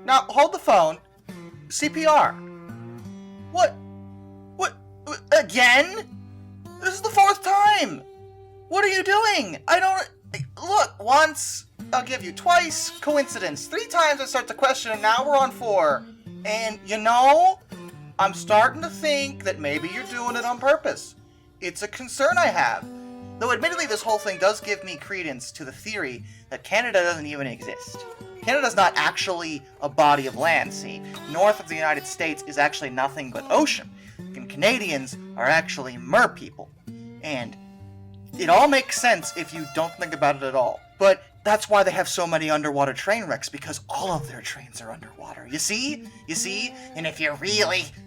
Now, hold the phone. CPR. What? Again? This is the 4th time! What are you doing? I don't... Look, once, I'll give you twice, coincidence. 3 times I start to question, and now we're on 4. And, you know, I'm starting to think that maybe you're doing it on purpose. It's a concern I have. Though admittedly this whole thing does give me credence to the theory that Canada doesn't even exist. Canada's not actually a body of land, see. North of the United States is actually nothing but ocean. And Canadians are actually mer people. And it all makes sense if you don't think about it at all. But that's why they have so many underwater train wrecks, because all of their trains are underwater. You see? And if you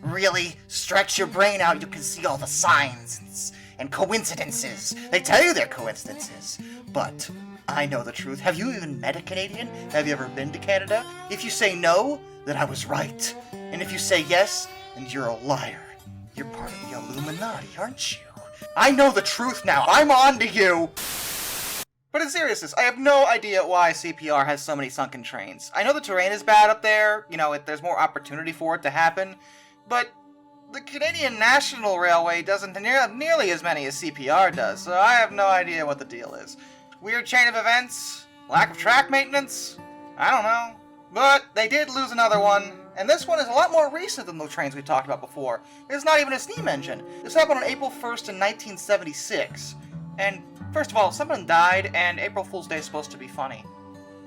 really stretch your brain out, you can see all the signs and coincidences. They tell you they're coincidences. But I know the truth. Have you even met a Canadian? Have you ever been to Canada? If you say no, then I was right. And if you say yes, then you're a liar. You're part of the Illuminati, aren't you? I know the truth now. I'm on to you. But in seriousness, I have no idea why CPR has so many sunken trains. I know the terrain is bad up there, you know, there's more opportunity for it to happen, but the Canadian National Railway doesn't nearly as many as CPR does, so I have no idea what the deal is. Weird chain of events? Lack of track maintenance? I don't know. But they did lose another one, and this one is a lot more recent than the trains we talked about before. It's not even a steam engine. This happened on April 1st in 1976. And first of all, someone died, and April Fool's Day is supposed to be funny.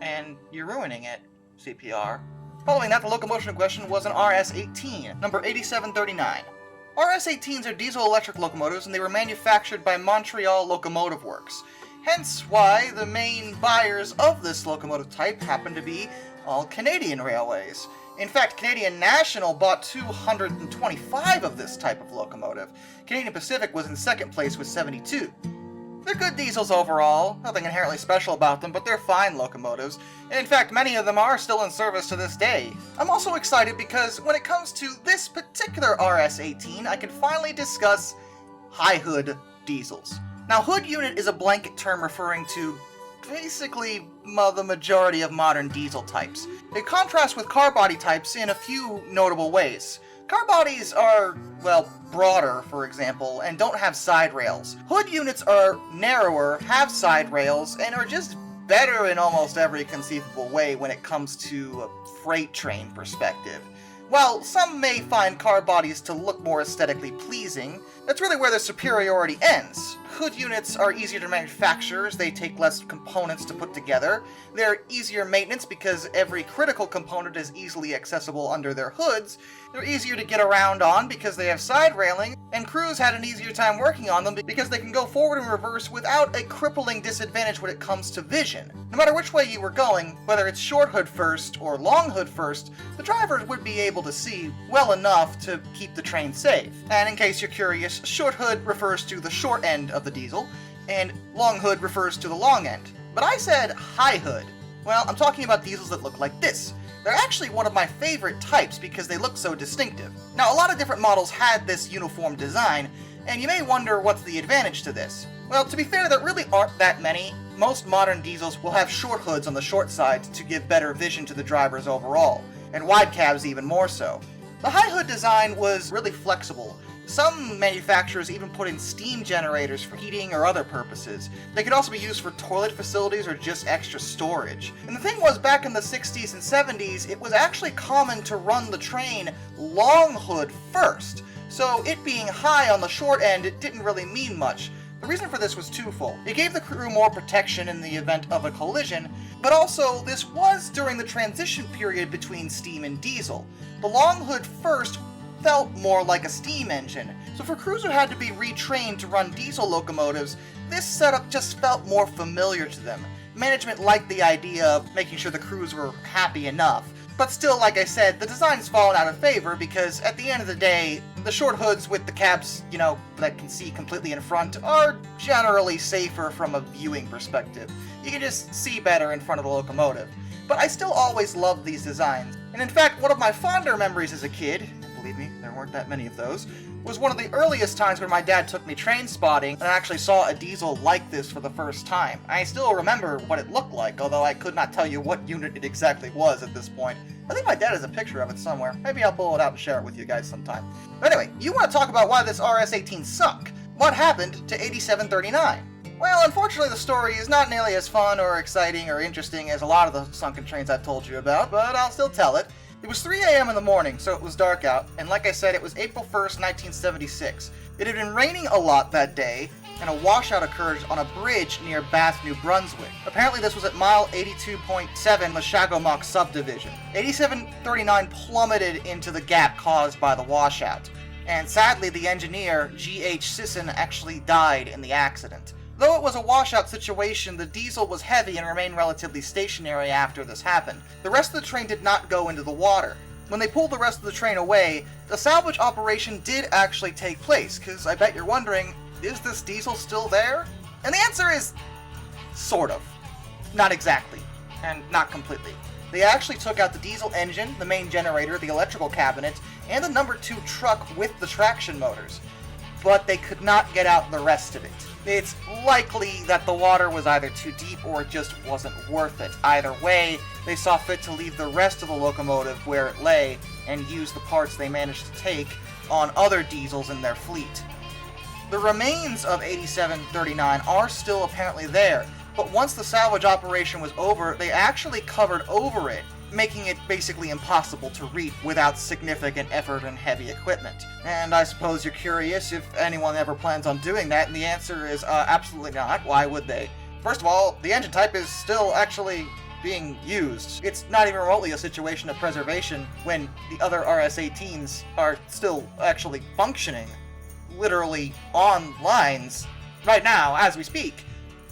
And you're ruining it, CPR. Following that, the locomotion in question was an RS-18, number 8739. RS-18s are diesel-electric locomotives, and they were manufactured by Montreal Locomotive Works. Hence why the main buyers of this locomotive type happen to be all Canadian railways. In fact, Canadian National bought 225 of this type of locomotive. Canadian Pacific was in second place with 72. They're good diesels overall, nothing inherently special about them, but they're fine locomotives, and in fact many of them are still in service to this day. I'm also excited because when it comes to this particular RS-18, I can finally discuss high hood diesels. Now, hood unit is a blanket term referring to basically the majority of modern diesel types. They contrast with car body types in a few notable ways. Car bodies are, well, broader, for example, and don't have side rails. Hood units are narrower, have side rails, and are just better in almost every conceivable way when it comes to a freight train perspective. While some may find car bodies to look more aesthetically pleasing, that's really where their superiority ends. Hood units are easier to manufacture, as they take less components to put together. They're easier maintenance because every critical component is easily accessible under their hoods. They're easier to get around on because they have side railing, and crews had an easier time working on them because they can go forward and reverse without a crippling disadvantage when it comes to vision. No matter which way you were going, whether it's short hood first or long hood first, the drivers would be able to see well enough to keep the train safe. And in case you're curious, short hood refers to the short end of the diesel, and long hood refers to the long end. But I said high hood. Well, I'm talking about diesels that look like this. They're actually one of my favorite types because they look so distinctive. Now, a lot of different models had this uniform design, and you may wonder what's the advantage to this. Well, to be fair, there really aren't that many. Most modern diesels will have short hoods on the short side to give better vision to the drivers overall, and wide cabs even more so. The high hood design was really flexible. Some manufacturers even put in steam generators for heating or other purposes. They could also be used for toilet facilities or just extra storage. And the thing was, back in the 60s and 70s, it was actually common to run the train long hood first. So it being high on the short end, it didn't really mean much. The reason for this was twofold. It gave the crew more protection in the event of a collision, but also this was during the transition period between steam and diesel. The long hood first felt more like a steam engine, so for crews who had to be retrained to run diesel locomotives, this setup just felt more familiar to them. Management liked the idea of making sure the crews were happy enough. But still, like I said, the design's fallen out of favor because at the end of the day, the short hoods with the cabs, that can see completely in front are generally safer from a viewing perspective. You can just see better in front of the locomotive. But I still always loved these designs. And in fact, one of my fonder memories as a kid, believe me, there there weren't that many of those, was one of the earliest times when my dad took me train spotting and I actually saw a diesel like this for the first time. I still remember what it looked like, although I could not tell you what unit it exactly was at this point. I think my dad has a picture of it somewhere. Maybe I'll pull it out and share it with you guys sometime. But anyway, you want to talk about why this RS-18 sunk. What happened to 8739? Well, unfortunately the story is not nearly as fun or exciting or interesting as a lot of the sunken trains I've told you about, but I'll still tell it. It was 3 a.m. in the morning, so it was dark out, and like I said, it was April 1st, 1976. It had been raining a lot that day, and a washout occurred on a bridge near Bath, New Brunswick. Apparently this was at mile 82.7, the Shagomok subdivision. 8739 plummeted into the gap caused by the washout, and sadly the engineer, G.H. Sisson, actually died in the accident. Though it was a washout situation, the diesel was heavy and remained relatively stationary after this happened. The rest of the train did not go into the water. When they pulled the rest of the train away, the salvage operation did actually take place, because I bet you're wondering, is this diesel still there? And the answer is, sort of. Not exactly, and not completely. They actually took out the diesel engine, the main generator, the electrical cabinet, and the number 2 truck with the traction motors. But they could not get out the rest of it. It's likely that the water was either too deep or it just wasn't worth it. Either way, they saw fit to leave the rest of the locomotive where it lay and use the parts they managed to take on other diesels in their fleet. The remains of 8739 are still apparently there, but once the salvage operation was over, they actually covered over it, making it basically impossible to reach without significant effort and heavy equipment. And I suppose you're curious if anyone ever plans on doing that, and the answer is absolutely not. Why would they? First of all, the engine type is still actually being used. It's not even remotely a situation of preservation when the other RS-18s are still actually functioning, literally on lines, right now as we speak.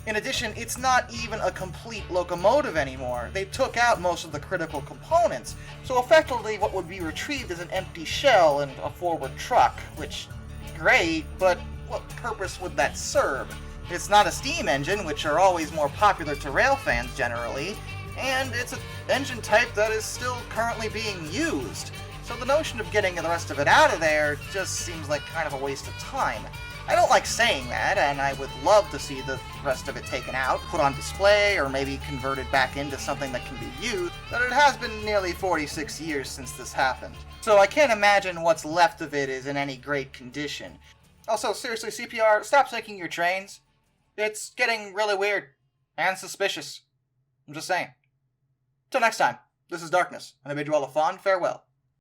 In addition, it's not even a complete locomotive anymore. They took out most of the critical components, so effectively what would be retrieved is an empty shell and a forward truck, which, great, but what purpose would that serve? It's not a steam engine, which are always more popular to rail fans generally, and it's an engine type that is still currently being used. So the notion of getting the rest of it out of there just seems like kind of a waste of time. I don't like saying that, and I would love to see the rest of it taken out, put on display, or maybe converted back into something that can be used, but it has been nearly 46 years since this happened. So I can't imagine what's left of it is in any great condition. Also, seriously, CPR, stop sinking your trains. It's getting really weird, and suspicious. I'm just saying. Till next time, this is Darkness, and I bid you all a fond farewell.